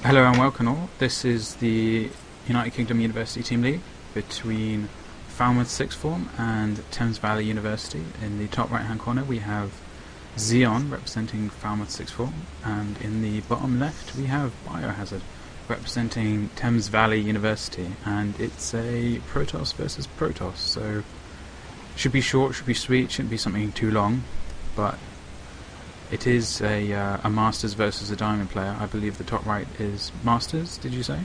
Hello and welcome all. This is the United Kingdom University Team League between Falmouth Sixth Form and Thames Valley University. In the top right hand corner we have Xeon representing Falmouth Sixth Form, and in the bottom left we have Biohazard representing Thames Valley University, and it's a Protoss versus Protoss, so should be short, should be sweet, shouldn't be something too long, but it is a Masters versus a Diamond player. I believe the top right is Masters, did you say?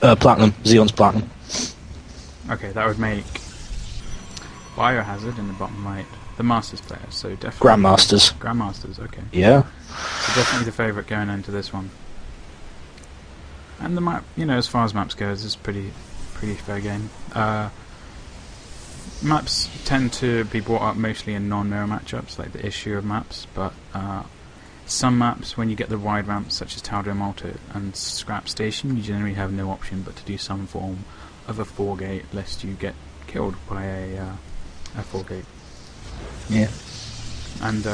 Platinum. Xeon's Platinum. Okay, that would make Biohazard in the bottom right the Masters player, so definitely... Grandmasters. Grandmasters, okay. Yeah. So definitely the favourite going into this one. And the map, you know, as far as maps goes, is pretty fair game. Maps tend to be brought up mostly in non-mirror matchups, like the issue of maps, but some maps, when you get the wide ramps such as Taldo Malta and Scrap Station, you generally have no option but to do some form of a 4-gate, lest you get killed by a 4-gate. Yeah. And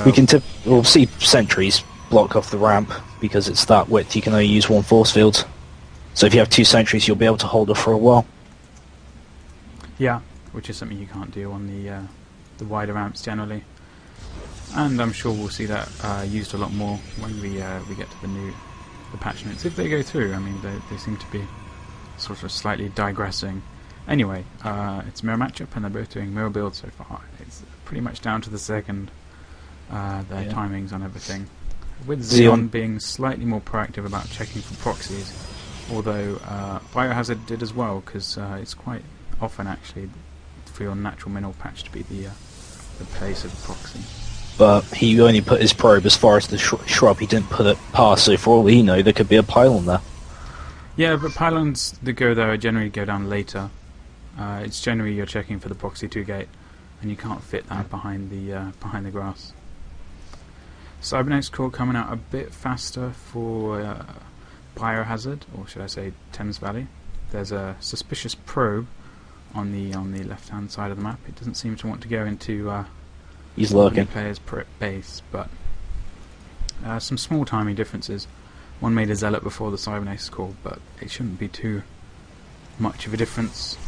we'll see sentries block off the ramp because it's that width. You can only use one force field. So if you have two sentries, you'll be able to hold it for a while. Yeah, which is something you can't do on the wider ramps generally. And I'm sure we'll see that used a lot more when we get to the patch notes, if they go through. I mean, they seem to be sort of slightly digressing. Anyway, it's a mirror matchup, and they're both doing mirror builds so far. It's pretty much down to the second, their timings on everything. With Xeon being slightly more proactive about checking for proxies, although Biohazard did as well, because it's quite often actually for your natural mineral patch to be the place of the proxy. But he only put his probe as far as the shrub. He didn't put it past, so for all we know, there could be a pylon there. Yeah, but pylons that go there generally go down later. It's generally you're checking for the proxy 2-gate, and you can't fit that behind the grass. Cybernetic core coming out a bit faster for Biohazard, or should I say Thames Valley. There's a suspicious probe on the left-hand side of the map. It doesn't seem to want to go into he's lurking. The player's base, but some small timing differences. One made a Zealot before the Cybernetic core, but it shouldn't be too much of a difference.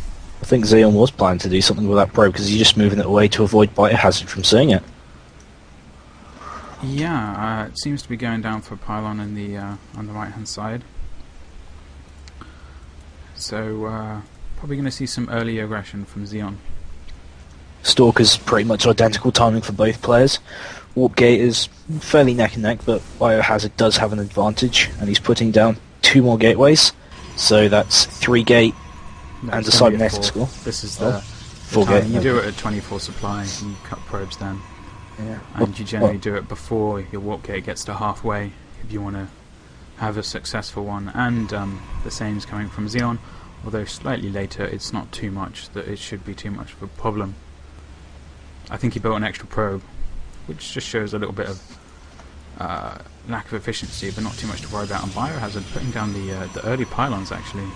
I think Xeon was planning to do something with that probe because he's just moving it away to avoid Biohazard from seeing it. Yeah, it seems to be going down for a pylon on the right-hand side. So probably going to see some early aggression from Xeon. Stalker's pretty much identical timing for both players. Warp Gate is fairly neck and neck, but Biohazard does have an advantage, and he's putting down 2 more gateways. So that's 3-gate and a cybernetic score. This is the 4-gate. You do it at 24 supply, and you cut probes then. Yeah. And you generally do it before your warp gate gets to halfway if you want to have a successful one. And the same is coming from Xeon, although slightly later. It's not too much that it should be too much of a problem. I think he built an extra probe, which just shows a little bit of lack of efficiency, but not too much to worry about. And Biohazard putting down the early pylons actually.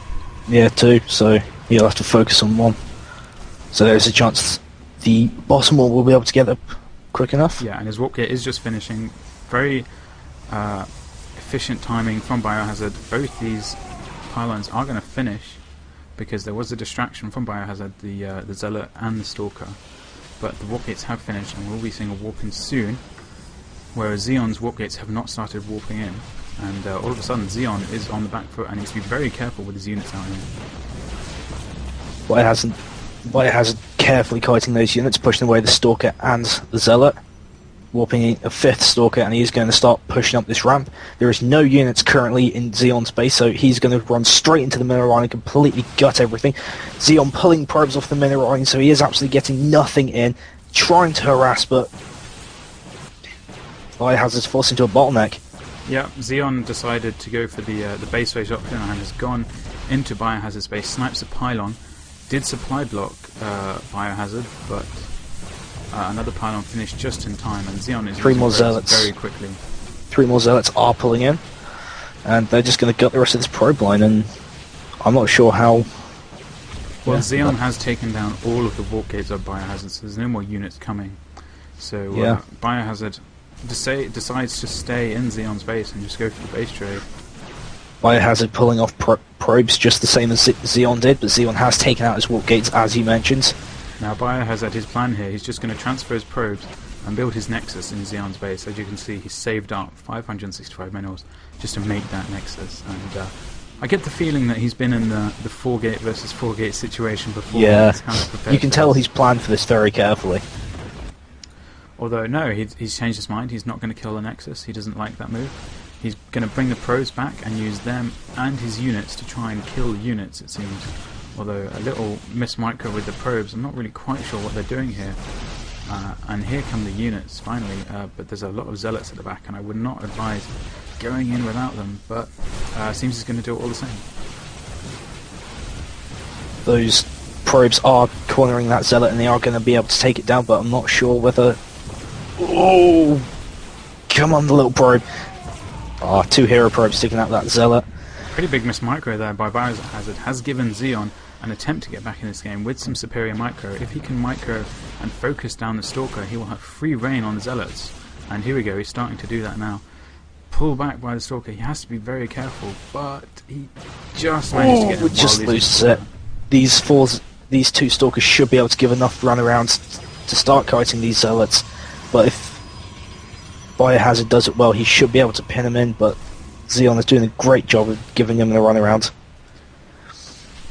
Yeah, 2, so he'll have to focus on 1. So there's a chance the bottom wall will be able to get up quick enough. Yeah, and his warp gate is just finishing. Very efficient timing from Biohazard. Both these pylons are going to finish because there was a distraction from Biohazard, the Zealot and the Stalker. But the warp gates have finished, and we'll be seeing a warp in soon, whereas Xeon's warp gates have not started warping in, and all of a sudden Xeon is on the back foot and needs to be very careful with his units out here. Biohazard carefully kiting those units, pushing away the Stalker and the Zealot, warping in a 5th Stalker, and he's going to start pushing up this ramp. There is no units currently in Xeon's base, so he's going to run straight into the mineral line and completely gut everything. Xeon pulling probes off the mineral line, so he is absolutely getting nothing in, trying to harass, but Biohazard's forced into a bottleneck. Yeah, Xeon decided to go for the base phase option and has gone into Biohazard's base, snipes a pylon, did supply block Biohazard, but another pylon finished just in time, and Xeon is 3 more Zealots very quickly. 3 more Zealots are pulling in, and they're just going to gut the rest of this probe line, and I'm not sure how... Well, Xeon has taken down all of the warp gates of Biohazard, so there's no more units coming. So Biohazard decides to stay in Xeon's base and just go for the base trade. Biohazard pulling off probes just the same as Xeon did, but Xeon has taken out his warp gates, as you mentioned. Now Biohazard, his plan here, he's just going to transfer his probes and build his nexus in Xeon's base. As you can see, he's saved up 565 minerals just to make that nexus. And I get the feeling that he's been in the 4-gate versus 4-gate situation before. Yeah, you can tell he's planned for this very carefully. Although, no, he's changed his mind. He's not going to kill the nexus. He doesn't like that move. He's going to bring the probes back and use them and his units to try and kill units, it seems. Although a little miss micro with the probes, I'm not really quite sure what they're doing here. And here come the units, finally, but there's a lot of zealots at the back, and I would not advise going in without them, but seems he's going to do it all the same. Those probes are cornering that zealot, and they are going to be able to take it down, but I'm not sure whether... Oh! Come on, the little probe! Ah, 2 hero probes sticking out that zealot. Pretty big miss micro there by Biohazard has given Xeon an attempt to get back in this game with some superior micro. If he can micro and focus down the Stalker, he will have free reign on the Zealots. And here we go, he's starting to do that now. Pull back by the Stalker, he has to be very careful, but he just managed to get him. Just loses it. These 2 Stalkers should be able to give enough runarounds to start kiting these Zealots, but if Biohazard does it well, he should be able to pin him in, but Xeon is doing a great job of giving him the runaround.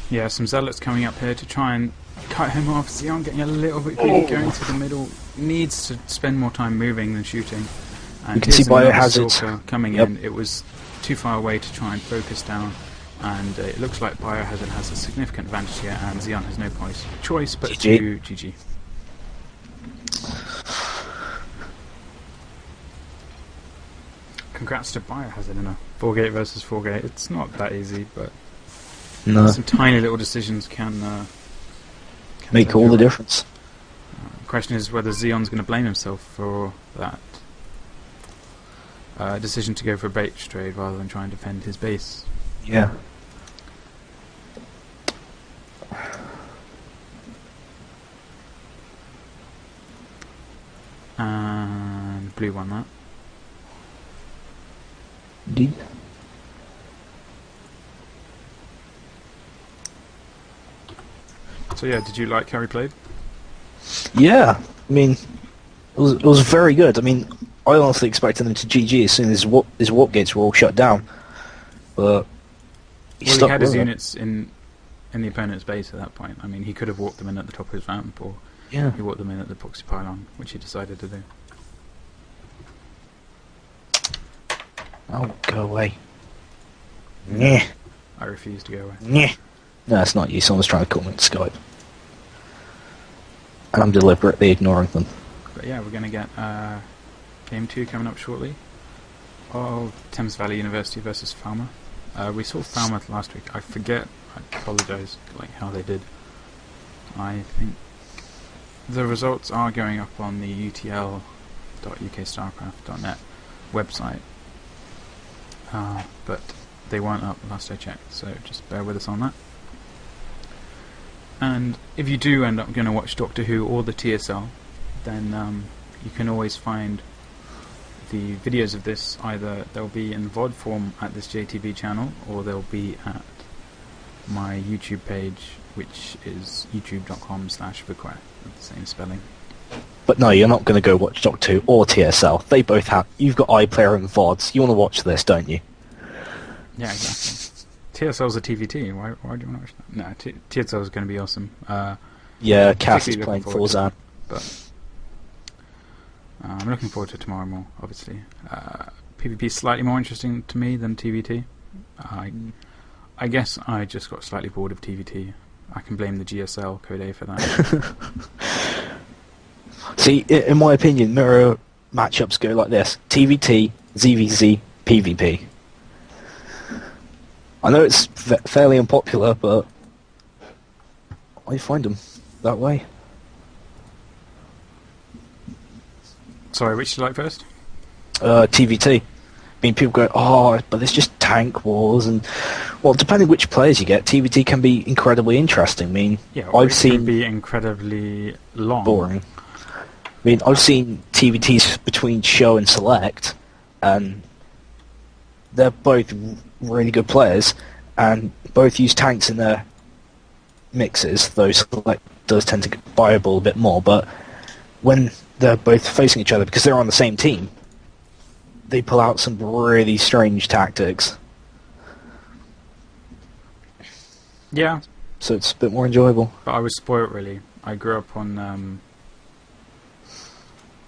Yeah, some Zealots coming up here to try and cut him off. Xeon getting a little bit greedy, going to the middle. Needs to spend more time moving than shooting. And you can see Biohazard coming in. It was too far away to try and focus down, and it looks like Biohazard has a significant advantage here, and Xeon has no choice but to GG. Congrats to Biohazard in a 4-gate versus 4-gate. It's not that easy, but no. Some tiny little decisions can make all the difference. The question is whether Xeon's going to blame himself for that decision to go for a bait trade rather than try and defend his base. Yeah. And Blue won that. Indeed. So yeah, did you like how he played? Yeah, I mean, it was very good. I mean, I honestly expected him to GG as soon as his warp gates were all shut down, but he had his units in the opponent's base at that point. I mean, he could have walked them in at the top of his ramp, or he walked them in at the proxy pylon, which he decided to do. Oh, go away. Nyeh. I refuse to go away. Nyeh. No, it's not you. Someone's trying to call me on Skype. And I'm deliberately ignoring them. But yeah, we're going to get Game 2 coming up shortly of Thames Valley University versus Falmouth. We saw Falmouth last week. I forget, I apologise, like how they did. I think the results are going up on the utl.ukstarcraft.net website. But they weren't up last I checked, so just bear with us on that. And if you do end up going to watch Doctor Who or the TSL, then you can always find the videos of this. Either they'll be in VOD form at this JTV channel, or they'll be at my YouTube page, which is youtube.com/Vequeth, with the same spelling. But no, you're not going to go watch Doctor Who or TSL. They both have... You've got iPlayer and VODs. You want to watch this, don't you? Yeah, exactly. TSL's a TVT. Why do you want to watch that? No, TSL is going to be awesome. Yeah, Cass is playing Forzan. But I'm looking forward to tomorrow more, obviously. PvP is slightly more interesting to me than TVT. I guess I just got slightly bored of TVT. I can blame the GSL Code A for that. See, in my opinion, mirror matchups go like this: TVT, ZVZ, PvP. I know it's fairly unpopular, but I find them that way. Sorry, which do you like first? TVT. I mean, people go, oh, but it's just tank wars, and well, depending which players you get, TVT can be incredibly interesting. I mean, yeah, I've seen can be incredibly long, boring. I mean, I've seen TVTs between show and select, and they're both really good players, and both use tanks in their mixes. Though Select does tend to buy a ball a bit more, but when they're both facing each other, because they're on the same team, they pull out some really strange tactics. Yeah. So it's a bit more enjoyable. But I was spoilt, really. I grew up on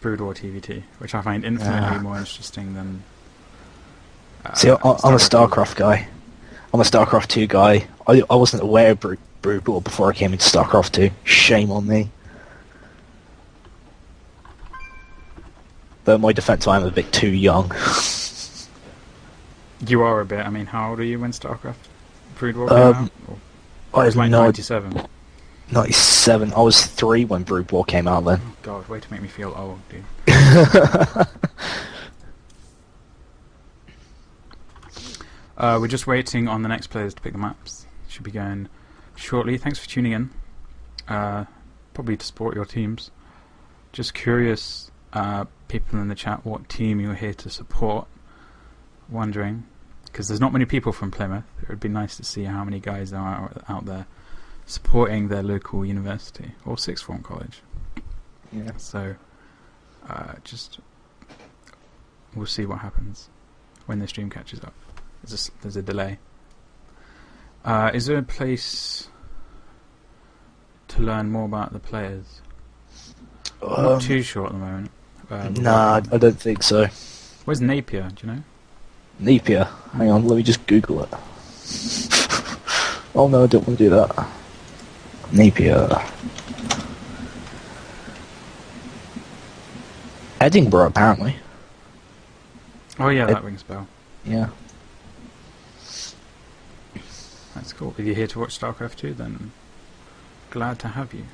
Brood War TVT, which I find infinitely more interesting than... See, I'm a StarCraft guy. I'm a StarCraft 2 guy. I wasn't aware of Brood War before I came into StarCraft 2. Shame on me. But in my defense, I'm a bit too young. You are a bit. I mean, how old are you when StarCraft Brood War came out? I was like no 97. 97. I was 3 when Brood War came out then. Oh god, way to make me feel old, dude. We're just waiting on the next players to pick the maps. Should be going shortly. Thanks for tuning in. Probably to support your teams. Just curious, people in the chat, what team you're here to support. Wondering, because there's not many people from Plymouth. It would be nice to see how many guys are out there supporting their local university or sixth form college. Yeah. So, just we'll see what happens when the stream catches up. There's a delay. Is there a place to learn more about the players? I'm not too sure at the moment. Nah, I don't think so. Where's Napier? Do you know? Napier? Hang on, let me just Google it. Oh no, I don't want to do that. Napier. Edinburgh, apparently. Oh yeah, that rings a bell. Yeah. That's cool. If you're here to watch StarCraft 2, then glad to have you.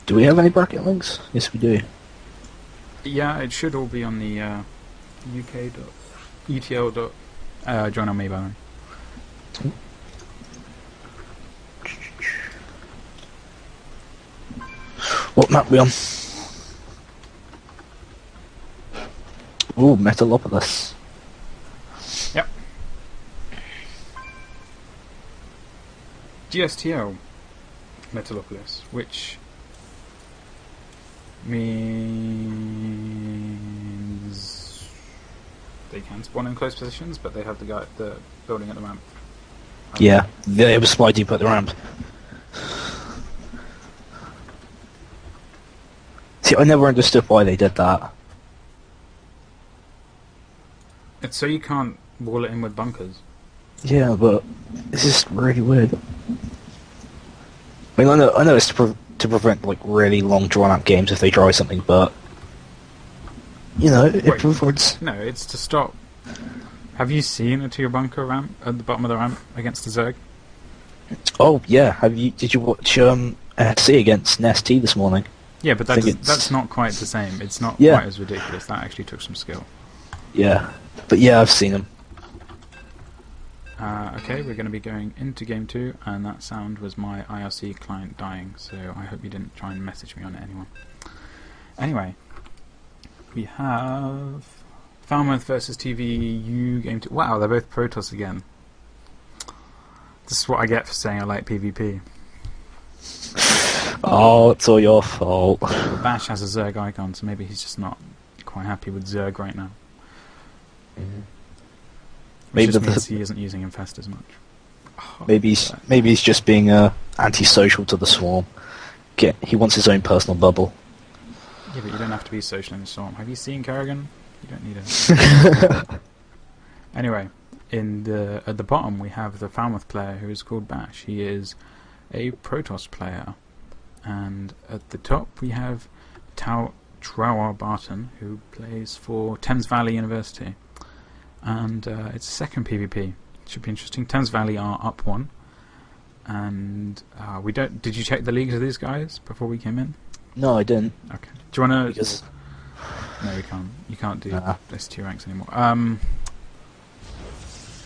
Do we have any bracket links? Yes, we do. Yeah, it should all be on the uk.utl. Join on me, by the way. What map we on? Ooh, Metalopolis. Yep. GSTL Metalopolis, which means they can spawn in close positions, but they have the building at the ramp. Yeah, they have a supply depot at the ramp. See, I never understood why they did that. It's so you can't wall it in with bunkers. Yeah, but it's just really weird. I mean, I know it's to prevent like really long drawn-out games if they try something, but you know, it prevents. No, it's to stop. Have you seen a two bunker ramp at the bottom of the ramp against the Zerg? Oh yeah, did you watch SC against NST this morning? Yeah, but that's not quite the same. It's not quite as ridiculous. That actually took some skill. Yeah, but yeah, I've seen them. Okay, we're going to be going into game 2, and that sound was my IRC client dying, so I hope you didn't try and message me on it, anyone. Anyway, we have Falmouth versus TVU game 2. Wow, they're both Protoss again. This is what I get for saying I like PvP. Oh, it's all your fault. Bash has a Zerg icon, so maybe he's just not quite happy with Zerg right now. Mm-hmm. Which just means he isn't using Infest as much. Maybe he's just being antisocial to the Swarm. He wants his own personal bubble. Yeah, but you don't have to be social in the Swarm. Have you seen Kerrigan? You don't need it. Anyway, at the bottom we have the Falmouth player who is called Bash. He is a Protoss player. And at the top we have Trower Barton, who plays for Thames Valley University. And it's a second PvP. Should be interesting. Thames Valley are up 1, and we don't. Did you check the leagues of these guys before we came in? No, I didn't. Okay. Do you want to? Because No, we can't. You can't do S2 ranks anymore.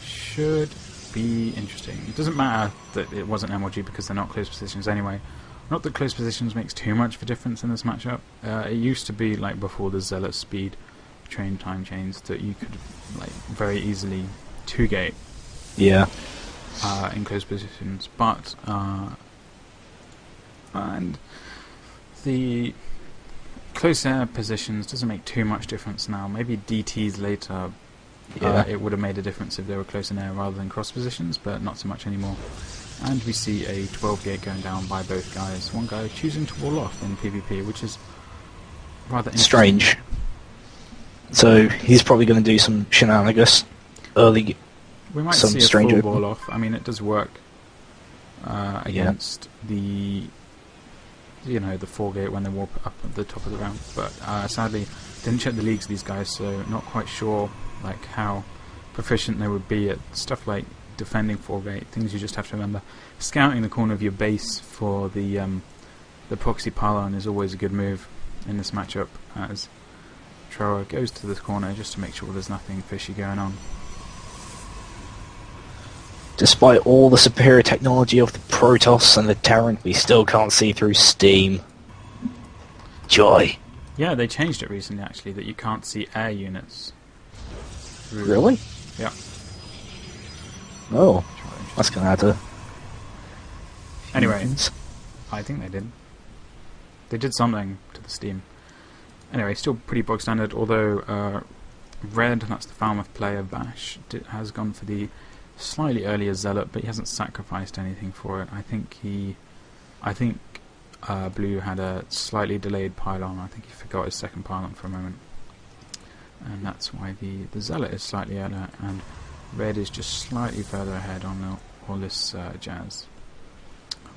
Should be interesting. It doesn't matter that it wasn't MLG because they're not close positions anyway. Not that close positions makes too much of a difference in this matchup. It used to be like before the Zealot speed train time change that you could like very easily 2-gate in close positions, but and the close air positions doesn't make too much difference now. Maybe DTs later, it would have made a difference if they were close in air rather than cross positions, but not so much anymore. And we see a 12-gate going down by both guys. One guy choosing to wall off in PvP, which is rather strange. So he's probably going to do some shenanigans early. We might some see a strange full open. wall off. I mean, it does work against the the 4-gate when they warp up at the top of the ramp. But sadly, didn't check the leagues of these guys, so not quite sure like how proficient they would be at stuff like defending 4-gate. Things you just have to remember. Scouting the corner of your base for the proxy pylon is always a good move in this matchup, as Trower goes to this corner just to make sure there's nothing fishy going on. Despite all the superior technology of the Protoss and the Terran, we still can't see through steam. Joy. Yeah, they changed it recently actually, that you can't see air units through. Really? Yeah. Oh, that's going to add a... Anyway, I think they did. They did something to the steam. Anyway, still pretty bog standard, although Red, that's the Falmouth player, Bash, has gone for the slightly earlier Zealot, but he hasn't sacrificed anything for it. I think Blue had a slightly delayed pylon. I think he forgot his second pylon for a moment, and that's why the Zealot is slightly earlier, and Red is just slightly further ahead on all this jazz.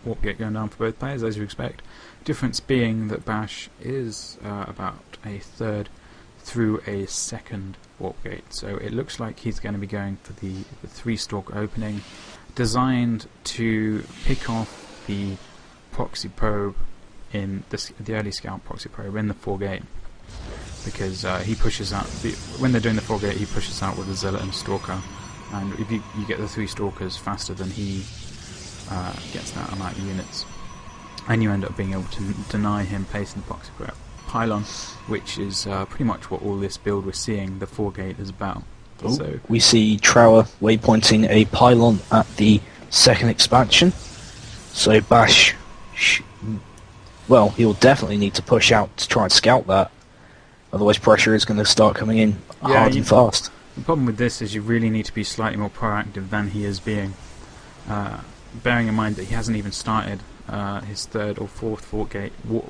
Warp gate going down for both players, as you expect. Difference being that Bash is about a third through a second warp gate, so it looks like he's going to be going for the 3-stalk opening, designed to pick off the proxy probe in the early scout proxy probe in the 4-gate, because he pushes out when they're doing the 4-gate, he pushes out with the Zealot and Stalker, and if you get the 3 stalkers faster than he gets that amount of units, and you end up being able to deny him placing the proxy pylon, which is pretty much what all this build we're seeing the 4-gate is about. So we see Trower waypointing a pylon at the second expansion, so Bash well, he'll definitely need to push out to try and scout that, otherwise pressure is going to start coming in hard and fast. The problem with this is you really need to be slightly more proactive than he is being, bearing in mind that he hasn't even started his 3rd or 4th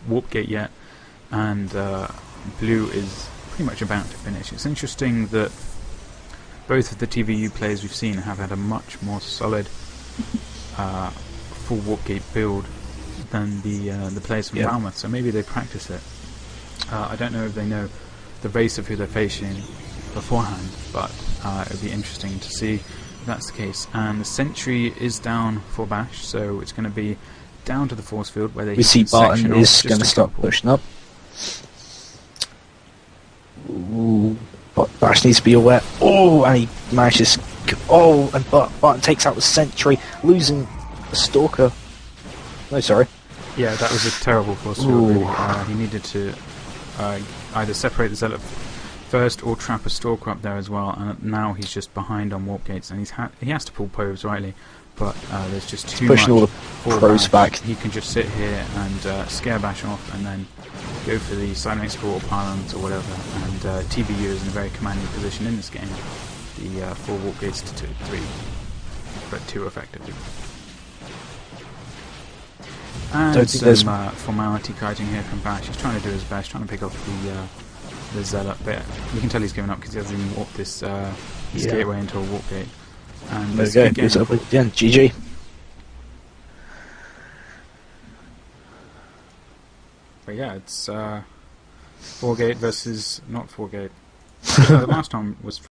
warp gate yet, and Blue is pretty much about to finish. It's interesting that both of the TVU players we've seen have had a much more solid full warp gate build than the players from Falmouth, so maybe they practice it. I don't know if they know the base of who they're facing beforehand, but it would be interesting to see if that's the case. And the sentry is down for Bash, so it's going to be down to the force field where they see Barton is going to start pushing up. Ooh, but Bash needs to be aware. Oh, and he manages. Oh, and Barton takes out the sentry, losing the Stalker. No, sorry. Yeah, that was a terrible force field, really. He needed to either separate the Zealot first or trap a Stalker up there as well, and now he's just behind on warp gates, and he has to pull Poves rightly, but there's just too much all the pros back. He can just sit here and scare Bash off, and then go for the silent export or pylons or whatever, and TVU is in a very commanding position in this game. The 4 warp gates to 3, but 2 effectively. And some formality kiting here from Bash. He's trying to do his best, trying to pick off the Zealot, but you can tell he's given up because he hasn't even warped this gateway into a warp gate. And there we go, it's up again, GG. But yeah, it's 4-gate versus not 4-gate. The last time was